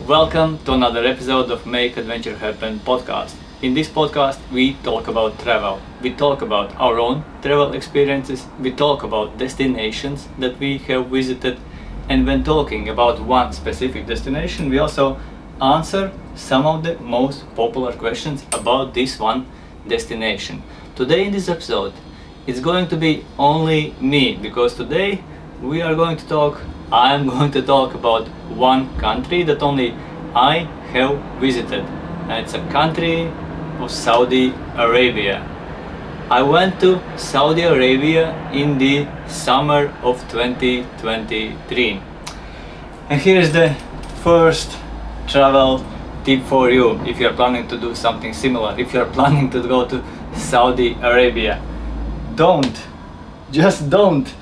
Welcome to another episode of Make Adventure Happen podcast. In this podcast, we talk about travel. We talk about our own travel experiences. We talk about destinations that we have visited. And when talking about one specific destination, we also answer some of the most popular questions about this one destination. Today in this episode, it's going to be only me because today I'm going to talk about one country that only I have visited, and it's a country of Saudi Arabia. I went to Saudi Arabia in the summer of 2023. And here's the first travel tip for you if you're planning to do something similar, if you're planning to go to Saudi Arabia. Just don't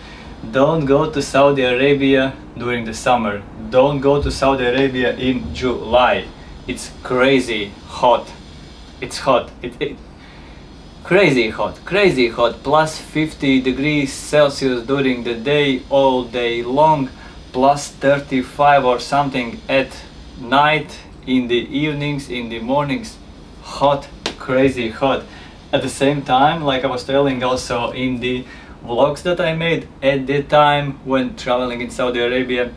go to Saudi Arabia during the summer. Don't go to Saudi Arabia in July. It's crazy hot. It's hot. Crazy hot. Plus 50 degrees Celsius during the day, all day long. Plus 35 or something at night, in the evenings, in the mornings. Hot, crazy hot. At the same time, like I was telling also in the vlogs that I made at the time when traveling in Saudi Arabia,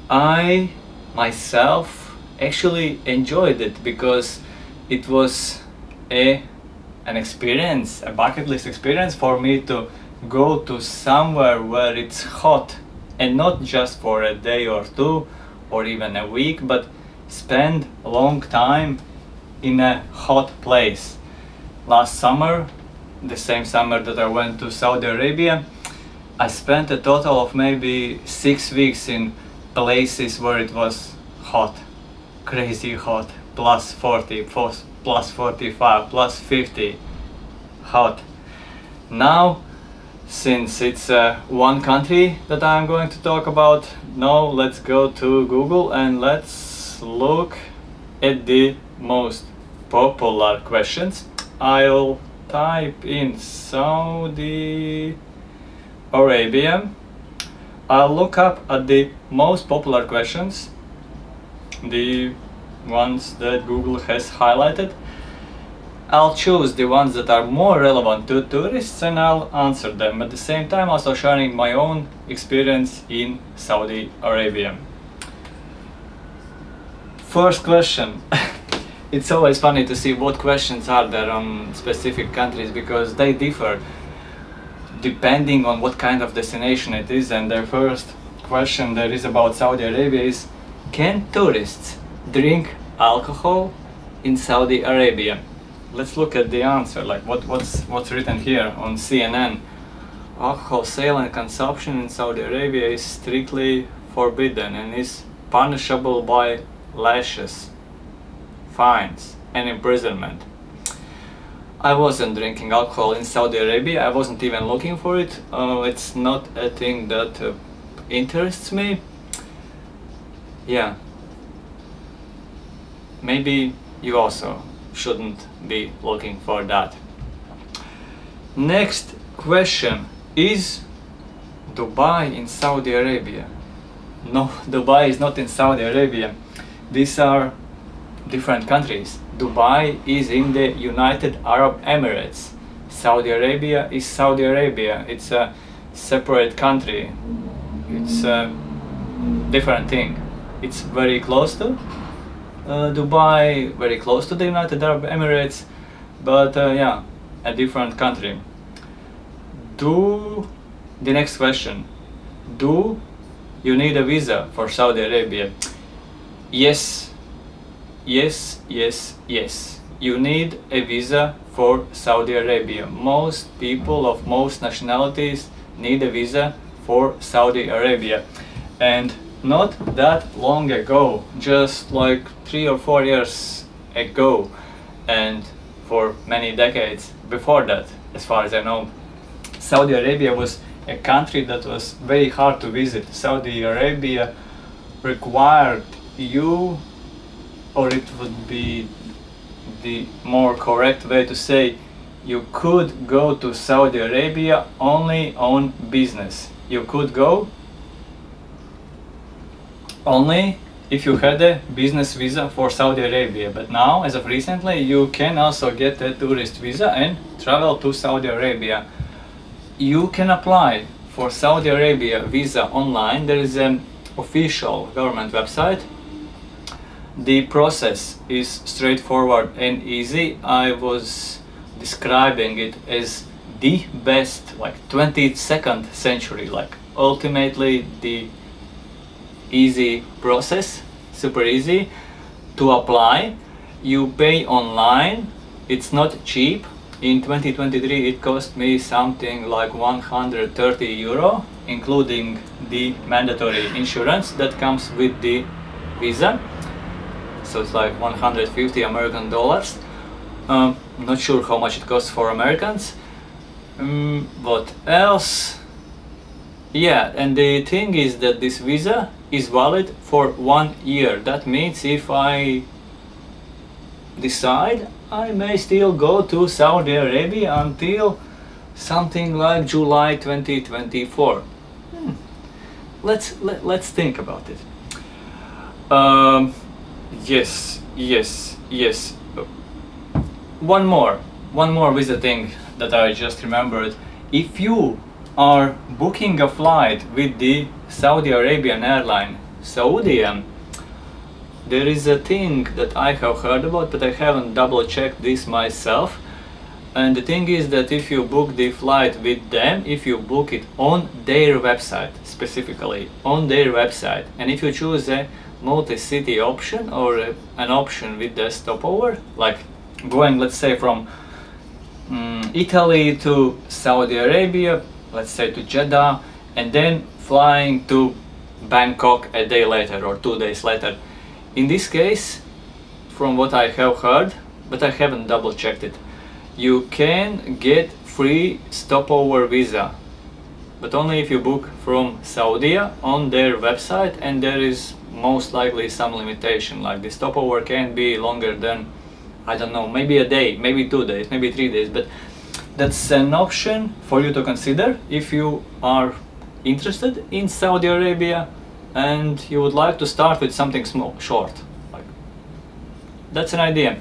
I myself actually enjoyed it because it was an experience, a bucket list experience for me to go to somewhere where it's hot, and not just for a day or two or even a week, but spend a long time in a hot place. Last summer, the same summer that I went to Saudi Arabia, I spent a total of maybe 6 weeks in places where it was hot, crazy hot, plus 40, plus 45, plus 50, hot. Now, since it's one country that I'm going to talk about, now let's go to Google and let's look at the most popular questions. I'll type in Saudi Arabia. I'll look up at the most popular questions, the ones that Google has highlighted. I'll choose the ones that are more relevant to tourists and I'll answer them. At the same time, also sharing my own experience in Saudi Arabia. First question. It's always funny to see what questions are there on specific countries because they differ depending on what kind of destination it is. And the first question that is about Saudi Arabia is: can tourists drink alcohol in Saudi Arabia? Let's look at the answer, like what's written here on CNN. Alcohol sale and consumption in Saudi Arabia is strictly forbidden and is punishable by lashes, fines and imprisonment. I wasn't drinking alcohol in Saudi Arabia. I wasn't even looking for it. It's not a thing that interests me. Yeah. Maybe you also shouldn't be looking for that. Next question: is Dubai in Saudi Arabia? No, Dubai is not in Saudi Arabia. These are different countries. Dubai is in the United Arab Emirates. Saudi Arabia is Saudi Arabia. It's a separate country. It's a different thing. It's very close to Dubai, very close to the United Arab Emirates, but yeah, a different country. The next question: do you need a visa for Saudi Arabia? Yes. You need a visa for Saudi Arabia. Most people of most nationalities need a visa for Saudi Arabia. And not that long ago, just like 3 or 4 years ago, and for many decades before that, as far as I know, Saudi Arabia was a country that was very hard to visit. Saudi Arabia required you, or it would be the more correct way to say, you could go to Saudi Arabia only on business. You could go only if you had a business visa for Saudi Arabia, but now, as of recently, you can also get a tourist visa and travel to Saudi Arabia. You can apply for Saudi Arabia visa online. There is an official government website. The process is straightforward and easy. I was describing it as the best, like 22nd century, like ultimately the easy process, super easy to apply. You pay online, it's not cheap. In 2023 it cost me something like 130 euro, including the mandatory insurance that comes with the visa. So it's like 150 American dollars. Not sure how much it costs for Americans. What else? Yeah, and the thing is that this visa is valid for 1 year. That means if I decide, I may still go to Saudi Arabia until something like July 2024. Let's think about it. Yes. One more visa thing that I just remembered. If you are booking a flight with the Saudi Arabian airline, Saudia, there is a thing that I have heard about, but I haven't double checked this myself. And the thing is that if you book the flight with them, if you book it on their website, specifically on their website, and if you choose a multi-city option or an option with the stopover, like going, let's say, from Italy to Saudi Arabia, let's say to Jeddah, and then flying to Bangkok a day later or 2 days later. In this case, from what I have heard, but I haven't double checked it, you can get free stopover visa, but only if you book from Saudi on their website, and there is most likely some limitation, like the stopover can be longer than, I don't know, maybe a day, maybe 2 days, maybe 3 days, but that's an option for you to consider if you are interested in Saudi Arabia and you would like to start with something small, short. Like, that's an idea.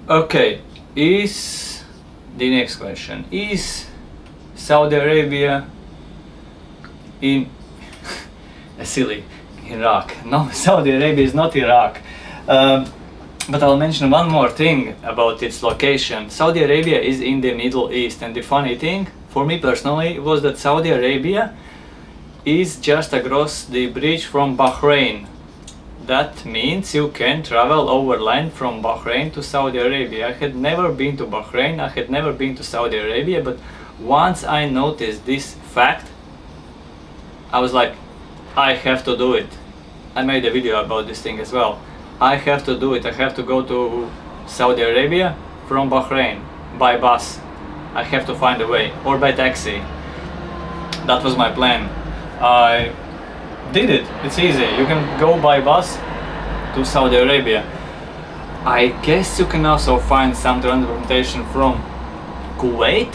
Okay, is the next question, is Saudi Arabia in silly, Iraq? No, Saudi Arabia is not Iraq. But I'll mention one more thing about its location. Saudi Arabia is in the Middle East, and the funny thing for me personally was that Saudi Arabia is just across the bridge from Bahrain. That means you can travel overland from Bahrain to Saudi Arabia. I had never been to Bahrain, I had never been to Saudi Arabia, but once I noticed this fact, I was like, I have to do it. I made a video about this thing as well. I have to do it. I have to go to Saudi Arabia from Bahrain by bus. I have to find a way, or by taxi. That was my plan. I did it. It's easy. You can go by bus to Saudi Arabia. I guess you can also find some transportation from Kuwait.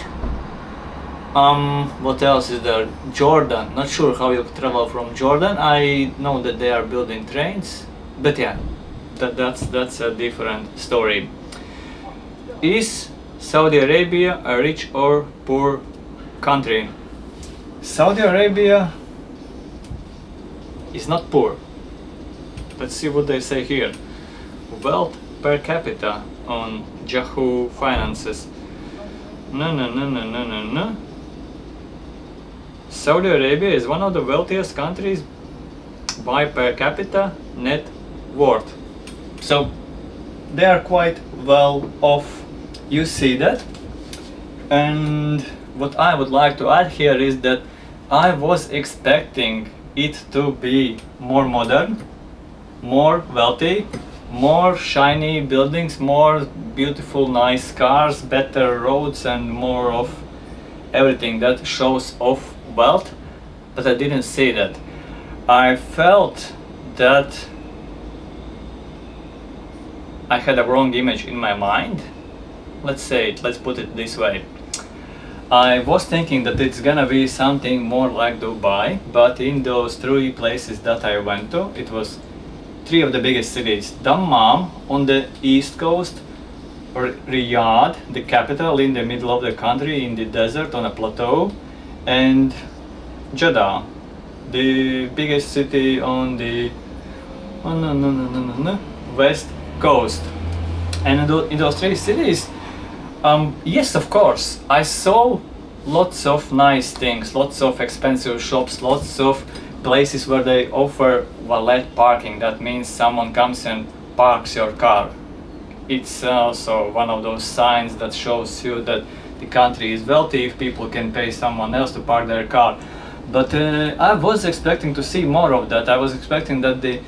What else is there? Jordan. Not sure how you travel from Jordan. I know that they are building trains, but yeah, that's a different story. Is Saudi Arabia a rich or poor country? Saudi Arabia is not poor. Let's see what they say here. Wealth per capita on Yahoo Finances. No. Saudi Arabia is one of the wealthiest countries by per capita net worth. So they are quite well off. You see that? And what I would like to add here is that I was expecting it to be more modern, more wealthy, more shiny buildings, more beautiful nice cars, better roads, and more of everything that shows off wealth, but I didn't see that. I felt that I had a wrong image in my mind. Let's put it this way. I was thinking that it's gonna be something more like Dubai, but in those 3 places that I went to, it was three of the biggest cities: Dammam on the east coast, Riyadh, the capital in the middle of the country in the desert on a plateau, and Jeddah, the biggest city on the west coast. And in those three cities, yes, of course, I saw lots of nice things, lots of expensive shops, lots of places where they offer valet parking. That means someone comes and parks your car. It's also one of those signs that shows you that the country is wealthy if people can pay someone else to park their car. But I was expecting to see more of that. I was expecting that the,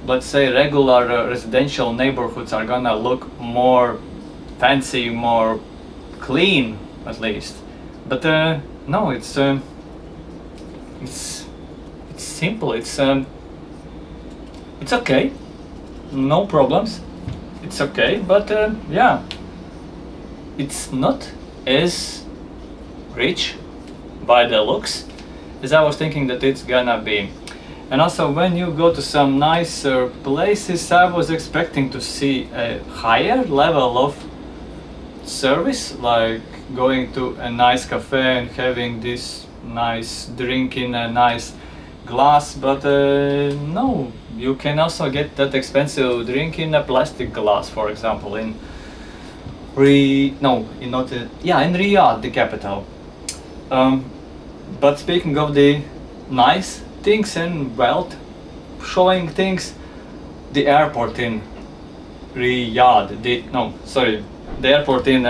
let's say, regular residential neighborhoods are gonna look more fancy, more clean, at least. But no, it's simple. It's okay, no problems. It's okay, but yeah, it's not as rich by the looks as I was thinking that it's gonna be. And also, when you go to some nicer places, I was expecting to see a higher level of service, like going to a nice cafe and having this nice drink in a nice glass, but no, you can also get that expensive drink in a plastic glass, for example, in Riyadh, the capital. But speaking of the nice things and wealth showing things, the airport in Riyadh, the airport in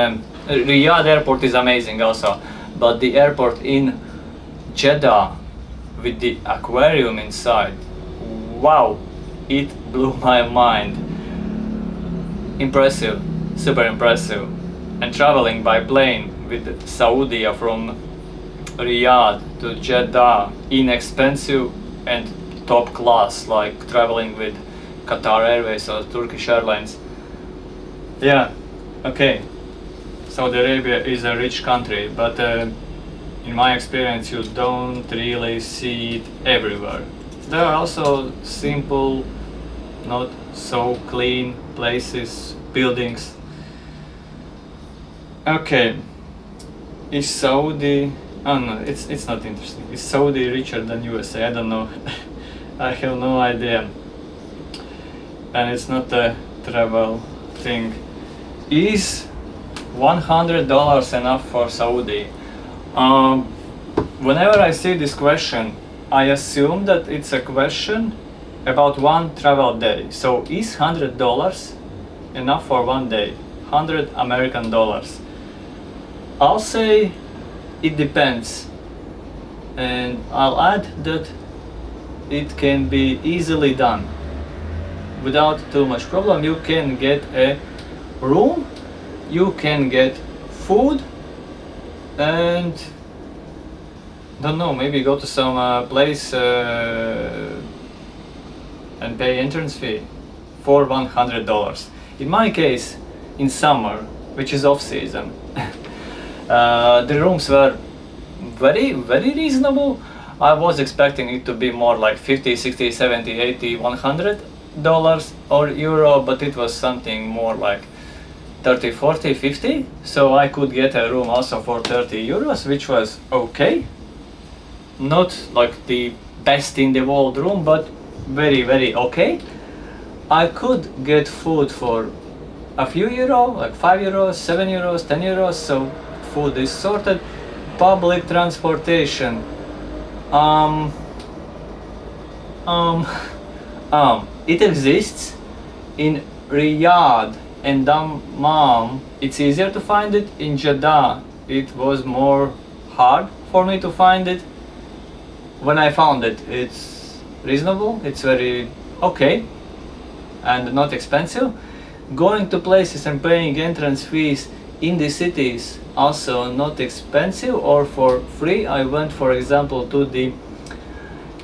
Riyadh airport is amazing also, but the airport in Jeddah with the aquarium inside, wow, it blew my mind. Impressive, super impressive. And traveling by plane with Saudia from Riyadh to Jeddah, inexpensive and top class, like traveling with Qatar Airways or Turkish Airlines. Yeah, okay, Saudi Arabia is a rich country, but in my experience you don't really see it everywhere. There are also simple, not so clean places, buildings. Okay, is Saudi... Oh no, it's not interesting. Is Saudi richer than USA? I don't know. I have no idea. And it's not a travel thing. Is $100 enough for Saudi? Whenever I see this question, I assume that it's a question about one travel day. So is $100 enough for one day? 100 American dollars. I'll say it depends, and I'll add that it can be easily done without too much problem. You can get a room, you can get food, and don't know, maybe go to some place and pay entrance fee for $100. In my case, in summer, which is off season, the rooms were very, very reasonable. I was expecting it to be more like 50, 60, 70, 80, $100 or euro, but it was something more like 30, 40, 50. So I could get a room also for 30 euros, which was okay. Not like the best in the world room, but very, very okay. I could get food for a few euro, like 5 euros, 7 euros, 10 euros, so food is sorted. Public transportation. It exists in Riyadh and Dammam. It's easier to find it. In Jeddah, it was more hard for me to find it. When I found it, it's reasonable, it's very okay and not expensive. Going to places and paying entrance fees in the cities also not expensive or for free. I went, for example, to the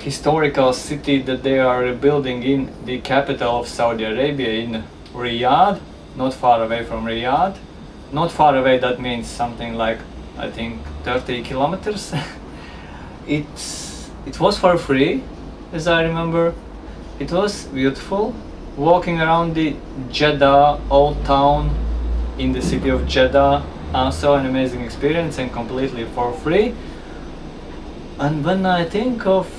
historical city that they are building in the capital of Saudi Arabia, in Riyadh, not far away from Riyadh. Not far away, that means something like, I think, 30 kilometers. It was for free, as I remember, it was beautiful. Walking around the Jeddah old town in the city of Jeddah, also an amazing experience and completely for free. And when I think of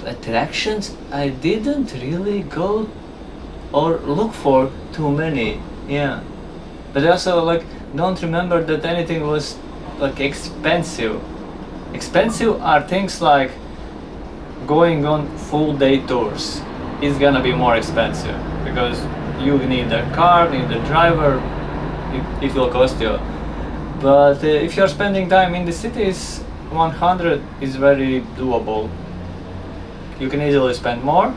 attractions, I didn't really go or look for too many. Yeah, but I also like don't remember that anything was like expensive. Expensive are things like going on full day tours. It's gonna be more expensive because you need a car, need a driver. It will cost you. But if you're spending time in the cities, 100 is very doable. You can easily spend more.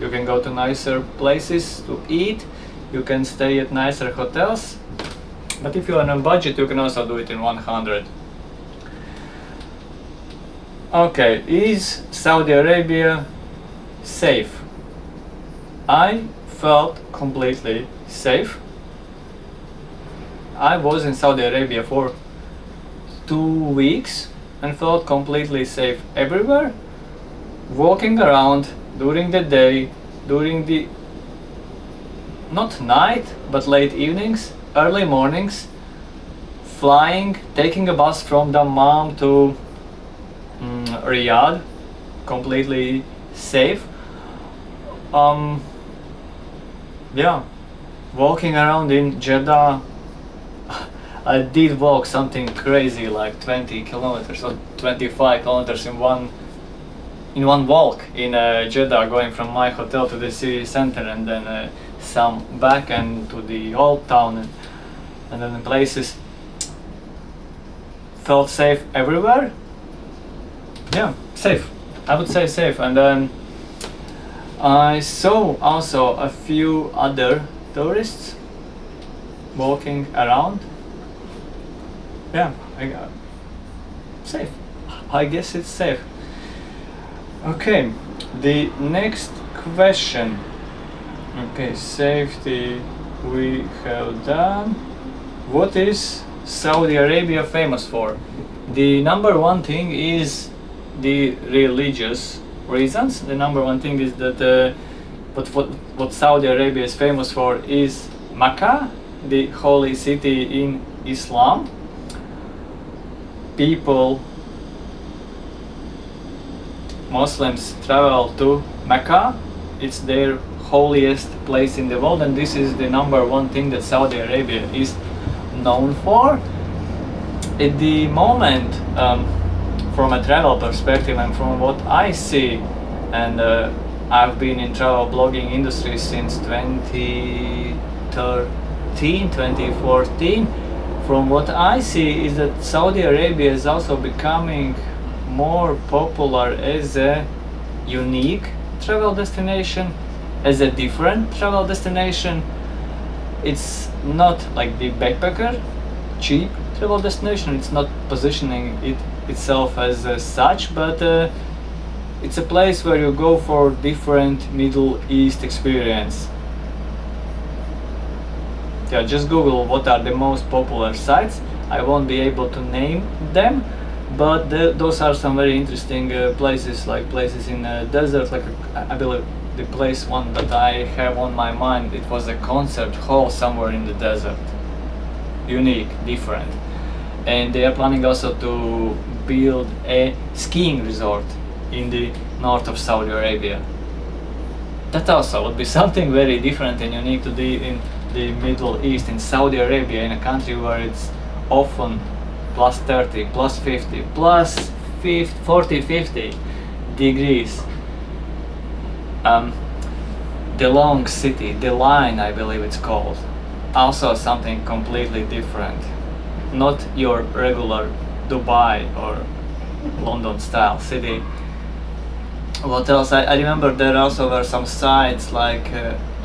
You can go to nicer places to eat. You can stay at nicer hotels. But if you're on a budget, you can also do it in 100. Okay, is Saudi Arabia safe? I felt completely safe. I was in Saudi Arabia for 2 weeks and felt completely safe everywhere. Walking around during the day, during the not night but late evenings, early mornings, flying, taking a bus from Dammam to Riyadh, completely safe. Yeah, walking around in Jeddah, I did walk something crazy like 20 kilometers or 25 kilometers in one walk in Jeddah, going from my hotel to the city center and then some back and to the old town and then the places. Felt safe everywhere. Yeah, safe. I would say safe. And then I saw also a few other tourists walking around. Yeah, safe. I guess it's safe. Okay, the next question. Okay, safety we have done. What is Saudi Arabia famous for? The number one thing is the religious reasons. The number one thing is that what Saudi Arabia is famous for is Mecca, the holy city in Islam. People, Muslims travel to Mecca. It's their holiest place in the world, and this is the number one thing that Saudi Arabia is known for. At the moment, from a travel perspective and from what I see, and I've been in travel blogging industry since 2014. From what I see is that Saudi Arabia is also becoming more popular as a unique travel destination, as a different travel destination. It's not like the backpacker, cheap travel destination. It's not positioning itself as such, but it's a place where you go for different Middle East experience. Yeah, just Google what are the most popular sites. I won't be able to name them, but those are some very interesting places, like places in the desert. Like I believe the one that I have on my mind, it was a concert hall somewhere in the desert. Unique, different. And they are planning also to build a skiing resort in the north of Saudi Arabia. That also would be something very different and unique to in the Middle East, in Saudi Arabia, in a country where it's often plus 30, plus 50, plus 40, 50 degrees. The Long City, the Line, I believe it's called, also something completely different. Not your regular Dubai or London style city. What else? I remember there also were some sites like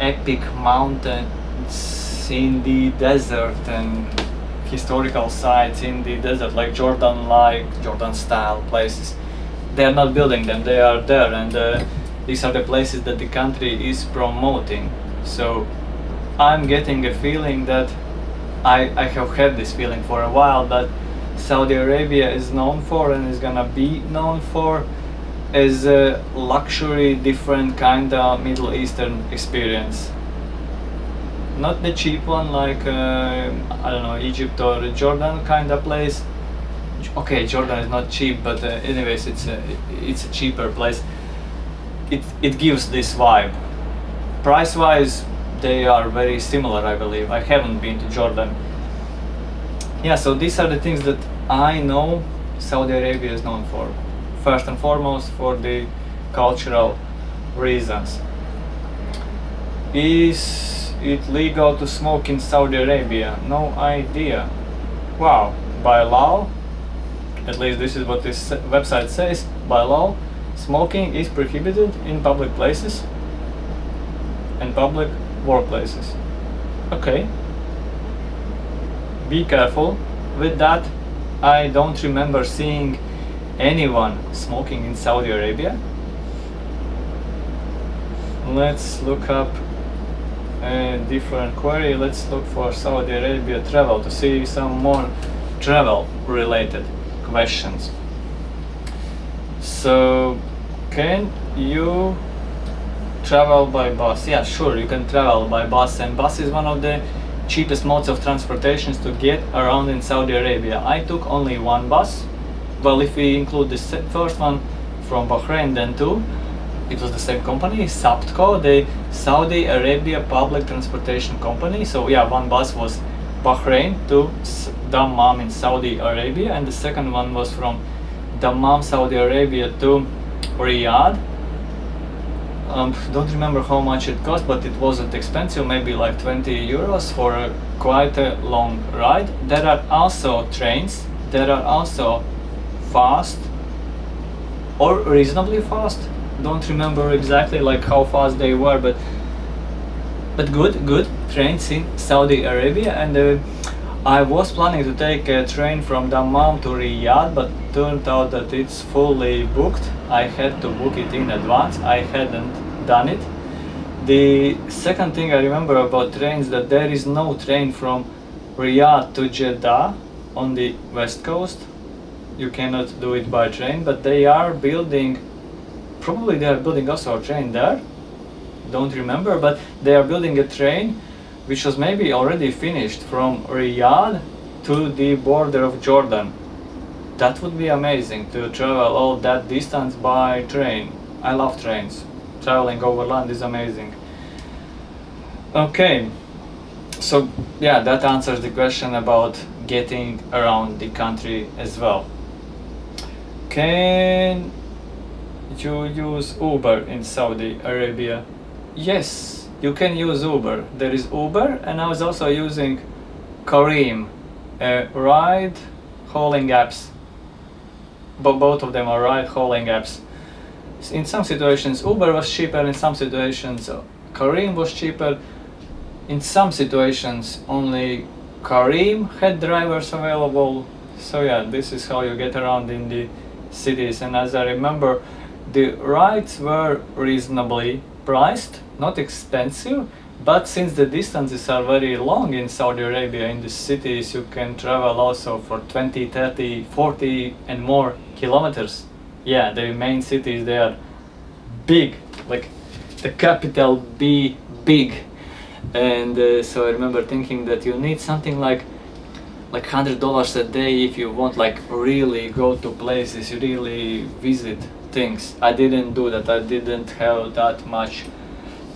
epic mountains in the desert and historical sites in the desert, like Jordan style places. They are not building them, they are there, and these are the places that the country is promoting. So I'm getting a feeling that I have had this feeling for a while, that Saudi Arabia is known for and is gonna be known for as a luxury, different kind of Middle Eastern experience. Not the cheap one like I don't know, Egypt or Jordan kind of place. Okay, Jordan is not cheap, but anyways, it's a cheaper place. It gives this vibe. Price wise, they are very similar, I believe. I haven't been to Jordan. Yeah, so these are the things that I know Saudi Arabia is known for. First and foremost, for the cultural reasons. Is it legal to smoke in Saudi Arabia? No idea. Wow, by law, at least this is what this website says, by law, smoking is prohibited in public places and public workplaces. Okay. Be careful with that. I don't remember seeing anyone smoking in Saudi Arabia. Let's look up a different query. Let's look for Saudi Arabia travel to see some more travel related questions. So, can you travel by bus? Yeah, sure, you can travel by bus, and bus is one of the cheapest modes of transportations to get around in Saudi Arabia. I took only one bus. Well, if we include the first one from Bahrain, then two. It was the same company, Sabtco, the Saudi Arabia Public Transportation Company. So yeah, one bus was Bahrain to Dammam in Saudi Arabia, and the second one was from Dammam, Saudi Arabia to Riyadh. Don't remember how much it cost, but it wasn't expensive, maybe like 20 euros for quite a long ride. There are also trains, there are also fast or reasonably fast. Don't remember exactly like how fast they were, but good trains in Saudi Arabia. And I was planning to take a train from Dammam to Riyadh, but turned out that it's fully booked. I had to book it in advance. I hadn't done it. The second thing I remember about trains, that there is no train from Riyadh to Jeddah on the west coast. You cannot do it by train, but they are building, probably they are building also a train there. Don't remember, but they are building a train which was maybe already finished from Riyadh to the border of Jordan. That would be amazing to travel all that distance by train. I love trains. Traveling over land is amazing. Okay, so yeah, that answers the question about getting around the country as well. Can you use Uber in Saudi Arabia? Yes, you can use Uber. There is Uber, and I was also using Careem, ride hauling apps. But both of them are ride hauling apps. In some situations Uber was cheaper, in some situations Careem was cheaper. In some situations only Careem had drivers available. So yeah, this is how you get around in the cities. And as I remember, the rides were reasonably priced, not expensive, but since the distances are very long in Saudi Arabia, in the cities you can travel also for 20, 30, 40 and more kilometers. Yeah, the main cities, they are big, like the capital be big. And so I remember thinking that you need something like $100 a day if you want like really go to places, really visit things. I didn't do that. I didn't have that much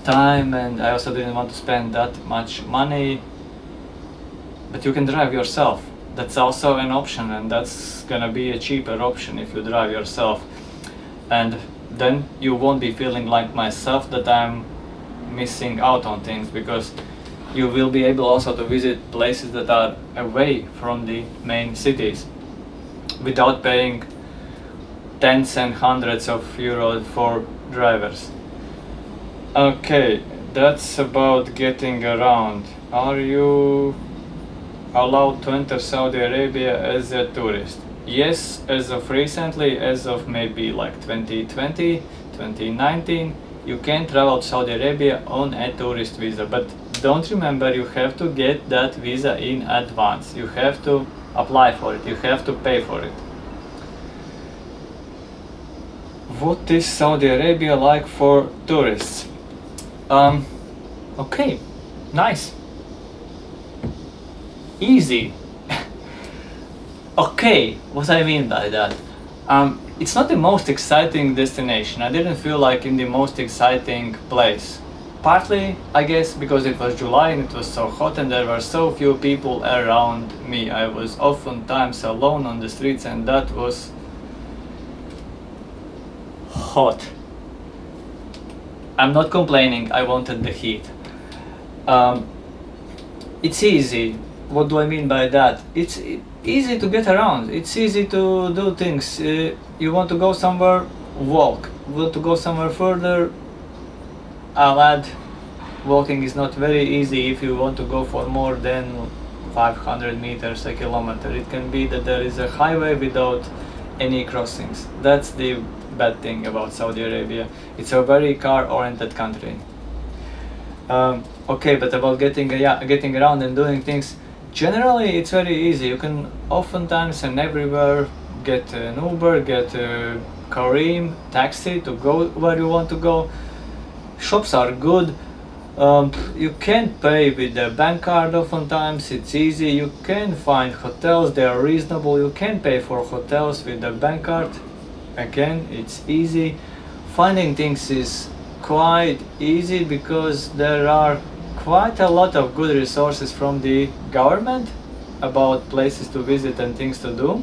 time, and I also didn't want to spend that much money. But you can drive yourself. That's also an option, and that's gonna be a cheaper option if you drive yourself. And then you won't be feeling like myself that I'm missing out on things, because you will be able also to visit places that are away from the main cities without paying tens and hundreds of euros for drivers. Okay, that's about getting around. Are you allowed to enter Saudi Arabia as a tourist? Yes, as of recently, as of maybe like 2020, 2019, you can travel to Saudi Arabia on a tourist visa, but don't remember, you have to get that visa in advance. You have to apply for it, you have to pay for it. What is Saudi Arabia like for tourists? Okay, nice. Easy. Okay, what I mean by that? It's not the most exciting destination. I didn't feel like in the most exciting place. Partly, I guess, because it was July and it was so hot and there were so few people around me. I was oftentimes alone on the streets and that was hot. I'm not complaining, I wanted the heat. It's easy. What do I mean by that? It's easy to get around. It's easy to do things. You want to go somewhere, walk. Want to go somewhere further, I'll add, walking is not very easy if you want to go for more than 500 meters, a kilometer. It can be that there is a highway without any crossings. That's the bad thing about Saudi Arabia. It's a very car-oriented country. Okay, but about getting around and doing things, generally it's very easy. You can oftentimes and everywhere get an Uber, get a Careem, taxi to go where you want to go. Shops are good. You can pay with a bank card oftentimes, it's easy. You can find hotels, they are reasonable. You can pay for hotels with a bank card. Again, it's easy. Finding things is quite easy because there are quite a lot of good resources from the government about places to visit and things to do.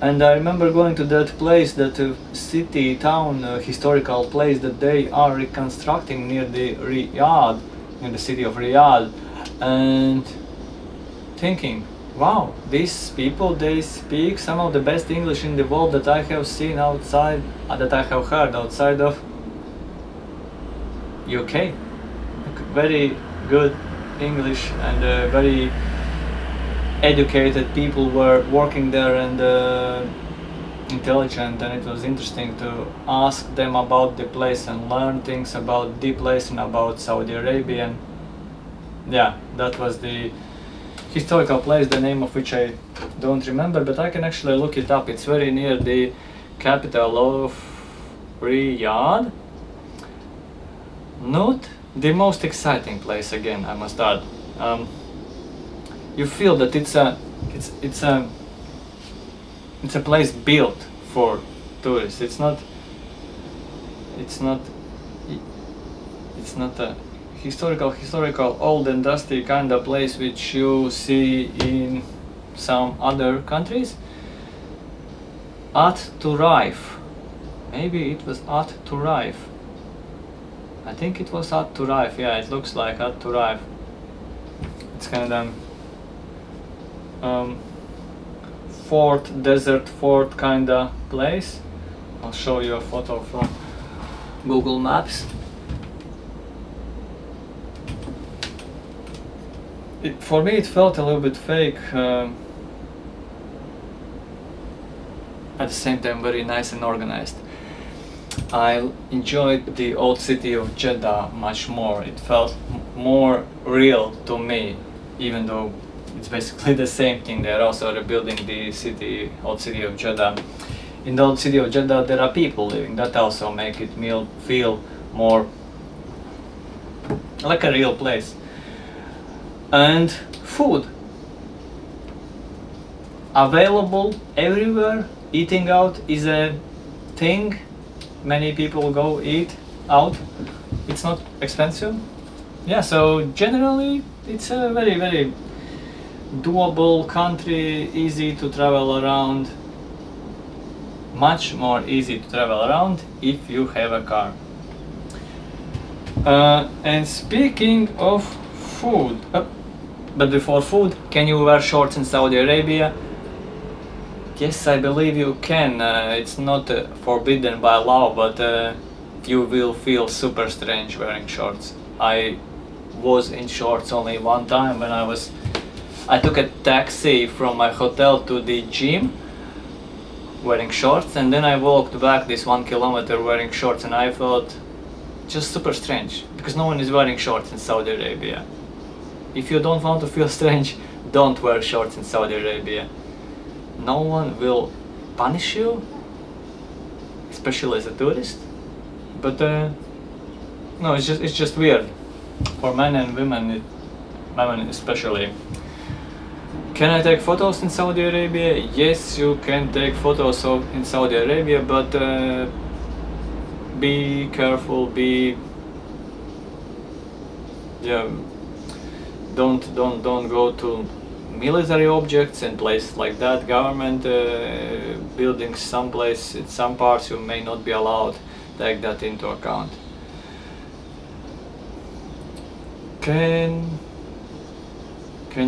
And I remember going to that place, that city, town, historical place that they are reconstructing near the Riyadh, in the city of Riyadh, and thinking, wow, these people, they speak some of the best English in the world that I have seen outside, that I have heard outside of UK. Very good English and very educated people were working there and intelligent, and it was interesting to ask them about the place and learn things about the place and about Saudi Arabia. And yeah, that was the historical place, the name of which I don't remember, but I can actually look it up. It's very near the capital of Riyadh. Not the most exciting place, again, I must add. You feel that it's a place built for tourists. It's not a historical old and dusty kind of place which you see in some other countries. At Turaif, maybe it was at Turaif. I think it was at Turaif. Yeah, it looks like at Turaif. It's kind of fort, desert fort kind of place. I'll show you a photo from Google Maps. For me it felt a little bit fake, at the same time very nice and organized. I enjoyed the old city of Jeddah much more. It felt more real to me, even though it's basically the same thing. They're also rebuilding the old city of Jeddah. In the old city of Jeddah there are people living. That also make it feel more like a real place. And food available everywhere. Eating out is a thing. Many people go eat out. It's not expensive. Yeah, so generally it's a very, very doable country, easy to travel around. Much more easy to travel around if you have a car. And speaking of food, but before food, can you wear shorts in Saudi Arabia? Yes, I believe you can. It's not forbidden by law, but you will feel super strange wearing shorts. I was in shorts only one time when I took a taxi from my hotel to the gym wearing shorts, and then I walked back this 1 kilometer wearing shorts, and I felt just super strange because no one is wearing shorts in Saudi Arabia. If you don't want to feel strange, don't wear shorts in Saudi Arabia. No one will punish you, especially as a tourist. But no, it's just weird for men and women, women especially. Can I take photos in Saudi Arabia? Yes, you can take photos in Saudi Arabia, but be careful. Don't go to military objects and places like that. Government buildings, someplace in some parts you may not be allowed. Take that into account. Can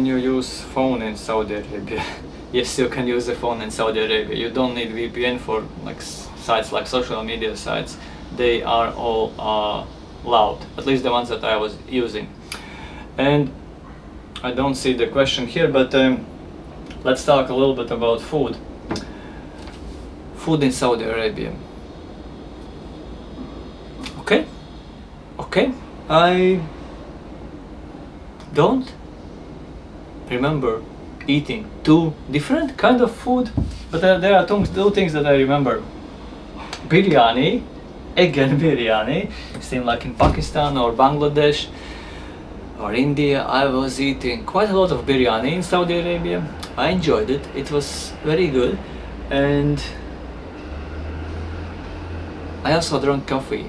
you use phone in Saudi Arabia? Yes, you can use a phone in Saudi Arabia. You don't need VPN for like sites like social media sites. They are all allowed, at least the ones that I was using. And I don't see the question here, but let's talk a little bit about food. Food in Saudi Arabia. Okay, I don't remember eating two different kind of food, but there are two things that I remember. Biryani, again biryani, same like in Pakistan or Bangladesh or India. I was eating quite a lot of biryani in Saudi Arabia. I enjoyed it, it was very good, and I also drank coffee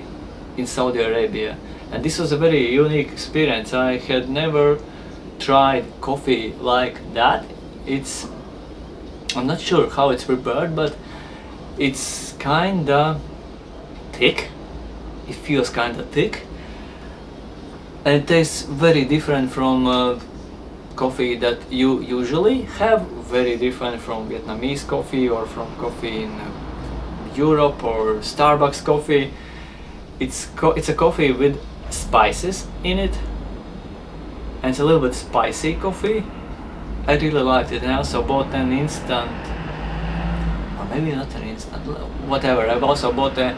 in Saudi Arabia, and this was a very unique experience. I had never tried coffee like that. I'm not sure how it's prepared, but it's kinda thick. It feels kinda thick, and it tastes very different from coffee that you usually have. Very different from Vietnamese coffee or from coffee in Europe or Starbucks coffee. It's a coffee with spices in it, and it's a little bit spicy coffee. I really liked it, and I also bought an instant, or maybe not an instant, whatever. I've also bought a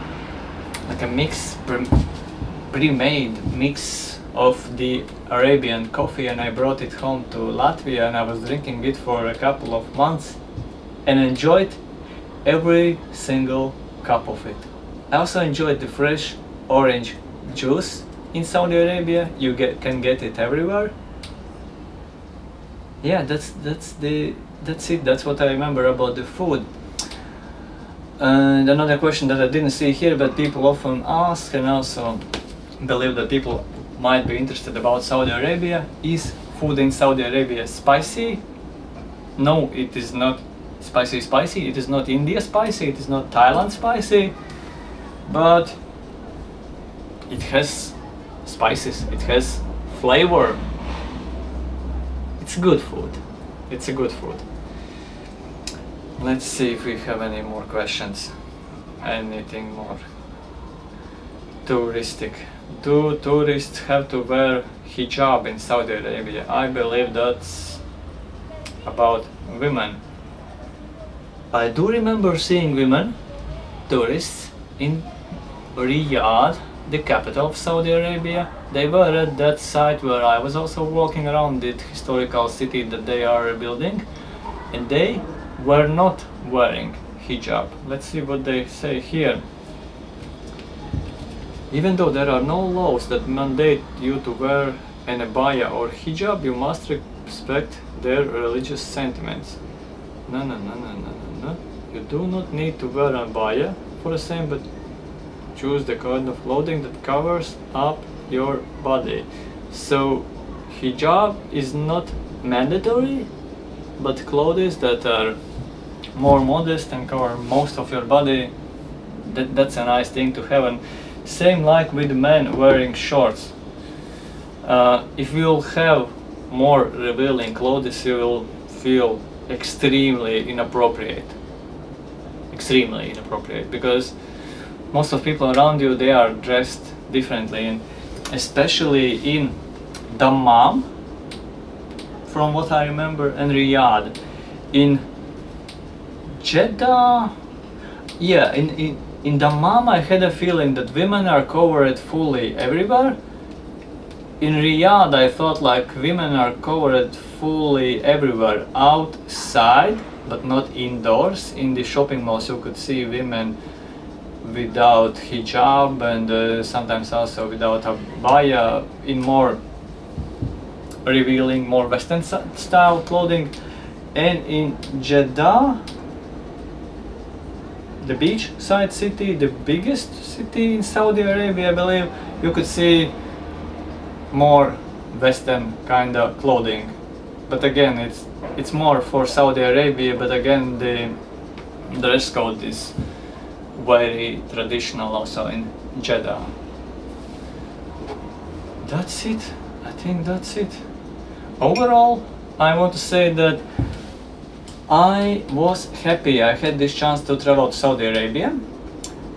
mix, pre-made mix of the Arabian coffee, and I brought it home to Latvia, and I was drinking it for a couple of months and enjoyed every single cup of it. I also enjoyed the fresh orange juice in Saudi Arabia. You can get it everywhere. Yeah, that's it. That's what I remember about the food. And another question that I didn't see here, but people often ask, and also believe that people might be interested about Saudi Arabia: is food in Saudi Arabia spicy? No, it is not spicy. It is not India spicy. It is not Thailand spicy. But it has spices. It has flavor. It's good food. It's a good food. Let's see if we have any more questions. Anything more touristic. Do tourists have to wear hijab in Saudi Arabia? I believe that's about women. I do remember seeing women tourists in Riyadh, the capital of Saudi Arabia. They were at that site where I was also walking around, the historical city that they are building, and they were not wearing hijab. Let's see what they say here. Even though there are no laws that mandate you to wear an abaya or hijab, you must respect their religious sentiments. No. You do not need to wear an abaya for the same, but choose the kind of clothing that covers up your body. So hijab is not mandatory, but clothes that are more modest and cover most of your body, that's a nice thing to have. And same like with men wearing shorts. If you'll have more revealing clothes, you will feel extremely inappropriate, because most of people around you, they are dressed differently, and especially in Dammam, from what I remember, and Riyadh. In Jeddah, yeah, in Dammam I had a feeling that women are covered fully everywhere. In Riyadh I thought like women are covered fully everywhere outside, but not indoors. In the shopping malls you could see women without hijab, and sometimes also without abaya, in more revealing, more Western style clothing. And in Jeddah, the beachside city, the biggest city in Saudi Arabia, I believe, you could see more Western kind of clothing. But again, it's more for Saudi Arabia, but again, the dress code is very traditional also in Jeddah. That's it. I think that's it. Overall, I want to say that I was happy I had this chance to travel to Saudi Arabia.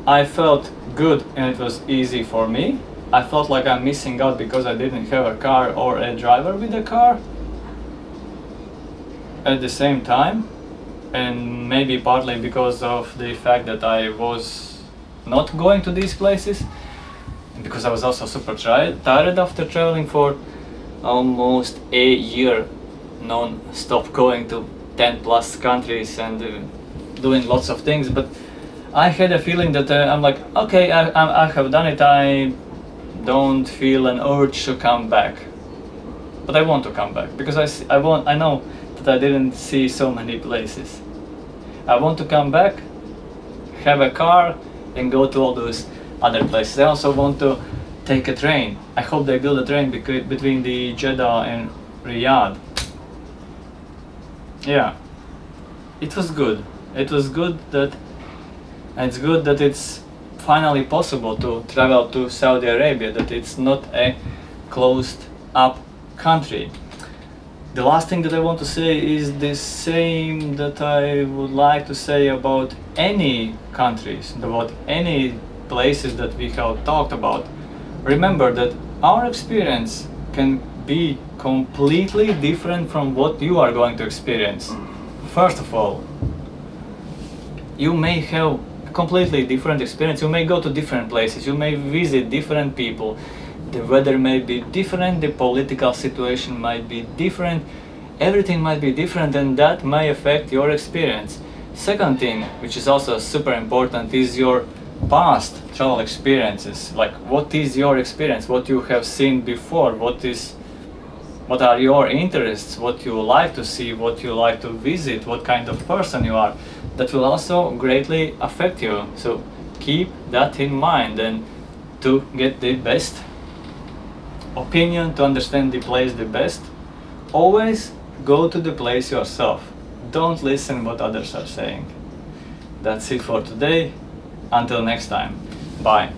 I felt good and it was easy for me. I felt like I'm missing out because I didn't have a car or a driver with a car at the same time, and maybe partly because of the fact that I was not going to these places, and because I was also super tired after traveling for almost a year non-stop, going to 10 plus countries and doing lots of things. But I had a feeling that I'm like, okay, I have done it, I don't feel an urge to come back, but I want to come back because I know that I didn't see so many places. I want to come back, have a car, and go to all those other places. I also want to take a train. I hope they build a train between the Jeddah and Riyadh. Yeah, it was good. It was good that, and it's good that it's finally possible to travel to Saudi Arabia, that it's not a closed up country. The last thing that I want to say is the same that I would like to say about any countries, about any places that we have talked about. Remember that our experience can be completely different from what you are going to experience. First of all, you may have a completely different experience. You may go to different places, you may visit different people, the weather may be different, the political situation might be different, everything might be different, and that may affect your experience. Second thing, which is also super important, is your past travel experiences. Like, what is your experience, what you have seen before, what are your interests, what you like to see, what you like to visit, what kind of person you are. That will also greatly affect you. So keep that in mind, and to get the best opinion, to understand the place the best, always go to the place yourself. Don't listen what others are saying. That's it for today. Until next time. Bye.